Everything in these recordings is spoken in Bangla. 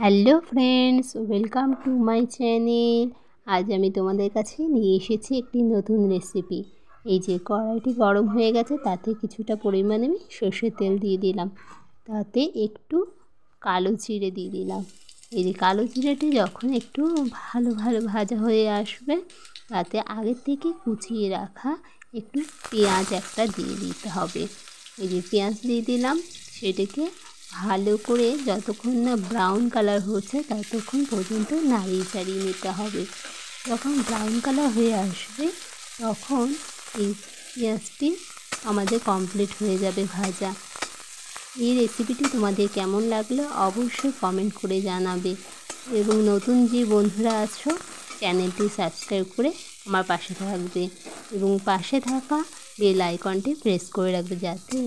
Hello friends, welcome to my channel. আজ আমি তোমাদের কাছে নিয়ে এসেছি একটি নতুন রেসিপি। এই যে কড়াইটি গরম হয়ে গেছে, তাতে কিছুটা পরিমাণে আমি সর্ষের তেল দিয়ে দিলাম। তাতে একটু কালো জিরে দিয়ে দিলাম। এই যে কালো জিরেটি যখন একটু ভালো ভাজা হয়ে আসবে, তাতে আগের থেকে কুচিয়ে রাখা একটু পেঁয়াজ একটা দিয়ে দিতে হবে। এই যে পেঁয়াজ দিয়ে দিলাম, সেটাকে ভালো করে যতক্ষণ না ব্রাউন কালার হচ্ছে ততক্ষণ পর্যন্ত নাড়িয়ে চাড়িয়ে নিতে হবে। যখন ব্রাউন কালার হয়ে আসবে তখন এই পেঁয়াজটি আমাদের কমপ্লিট হয়ে যাবে ভাজা। এই রেসিপিটি তোমাদের কেমন লাগলো অবশ্যই কমেন্ট করে জানাবে, এবং নতুন যে বন্ধুরা আছো চ্যানেলটি সাবস্ক্রাইব করে আমার পাশে থাকবে, এবং পাশে থাকা বেল আইকনটি প্রেস করে রাখবে, যাতে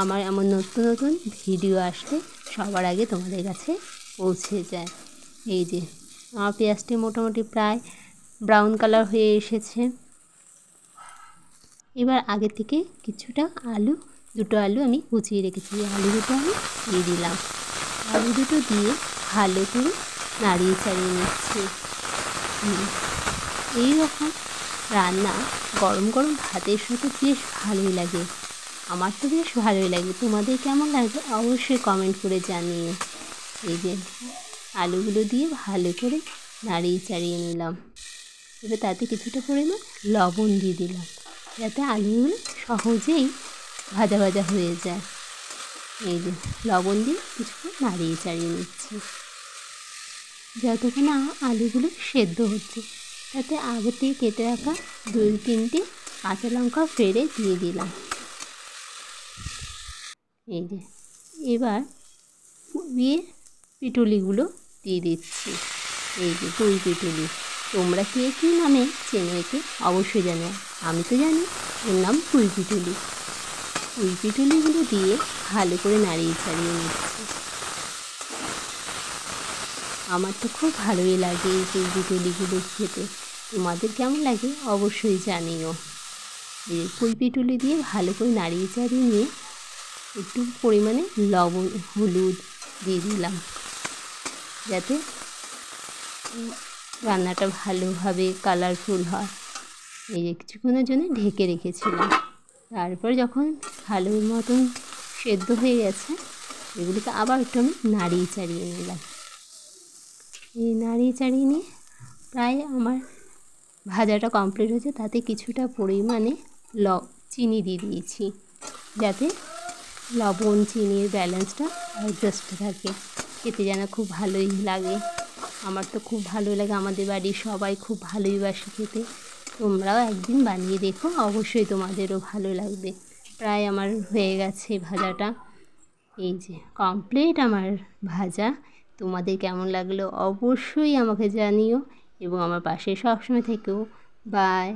আমার এমন নতুন নতুন ভিডিও আসলে সবার আগে তোমাদের কাছে পৌঁছে যায়। এই যে আমার পেঁয়াজটি মোটামুটি প্রায় ব্রাউন কালার হয়ে এসেছে। এবার আগে থেকে কিছুটা দুটো আলু আমি কুচিয়ে রেখেছি, আলু দুটো আমি দিয়ে দিলাম। আলু দুটো দিয়ে ভালো করে নাড়িয়ে চাড়িয়ে নিচ্ছি। এইরকম রান্না গরম গরম ভাতের সাথে বেশ ভালোই লাগে। আমার তো বেশ ভালোই লাগে, তোমাদের কেমন লাগে অবশ্যই কমেন্ট করে জানিও। এই যে আলুগুলো দিয়ে ভালো করে নাড়িয়ে চাড়িয়ে নিলাম। এবার তাতে কিছুটা পরিমাণ লবণ দিয়ে দিলাম, যাতে আলুগুলো সহজেই ভাজা ভাজা হয়ে যায়। এই যে লবণ দিয়ে কিছুটা নাড়িয়ে চাড়িয়ে নিচ্ছি যতক্ষণ না আলুগুলো সেদ্ধ হচ্ছে। তাতে আগে থেকে কেটে রাখা 2-3টে কাঁচা লঙ্কা ফেড়ে দিয়ে দিলাম। এই যে এবার পিটুলিগুলো দিয়ে দিচ্ছি। এই যে পুঁই পিটুলি, তোমরা কে কী নামে চেনো একে অবশ্যই জানো। আমি তো জানি এর নাম পুঁই পিটুলি। পুঁই পিটুলিগুলো দিয়ে ভালো করে নাড়িয়ে চাড়িয়ে নিচ্ছি। আমার তো খুব ভালোই লাগে এই পুঁই পিটুলিগুলো খেতে, তোমাদের কেমন লাগে অবশ্যই জানিও। এই পুঁই পিটুলি দিয়ে ভালো করে নাড়িয়ে চাড়িয়ে নিয়ে একটু পরিমাণে লবণ হলুদ দিয়ে দিলাম, যাতে রান্নাটা ভালোভাবে কালারফুল হয়। এই যে কিছুক্ষণের জন্য ঢেকে রেখেছিলাম। তারপর যখন ভালো মতন সেদ্ধ হয়ে গেছে, এগুলিকে আবার একটু আমি নাড়িয়ে চাড়িয়ে নিলাম। এই নাড়িয়ে চাড়িয়ে নিয়ে প্রায় আমার ভাজাটা কমপ্লিট হয়েছে। তাতে কিছুটা পরিমাণে চিনি দিয়ে দিয়েছি, যাতে লবণ চিনির ব্যালেন্সটা অ্যাডজাস্ট থাকে, খেতে যেন খুব ভালোই লাগে। আমার তো খুব ভালোই লাগে, আমাদের বাড়ির সবাই খুব ভালোই বাসে খেতে। তোমরাও একদিন বানিয়ে দেখো, অবশ্যই তোমাদেরও ভালো লাগবে। প্রায় আমার হয়ে গেছে ভাজাটা। এই যে কমপ্লিট আমার ভাজা। তোমাদের কেমন লাগলো অবশ্যই আমাকে জানিও, এবং আমার পাশে সবসময় থেকো। বাই।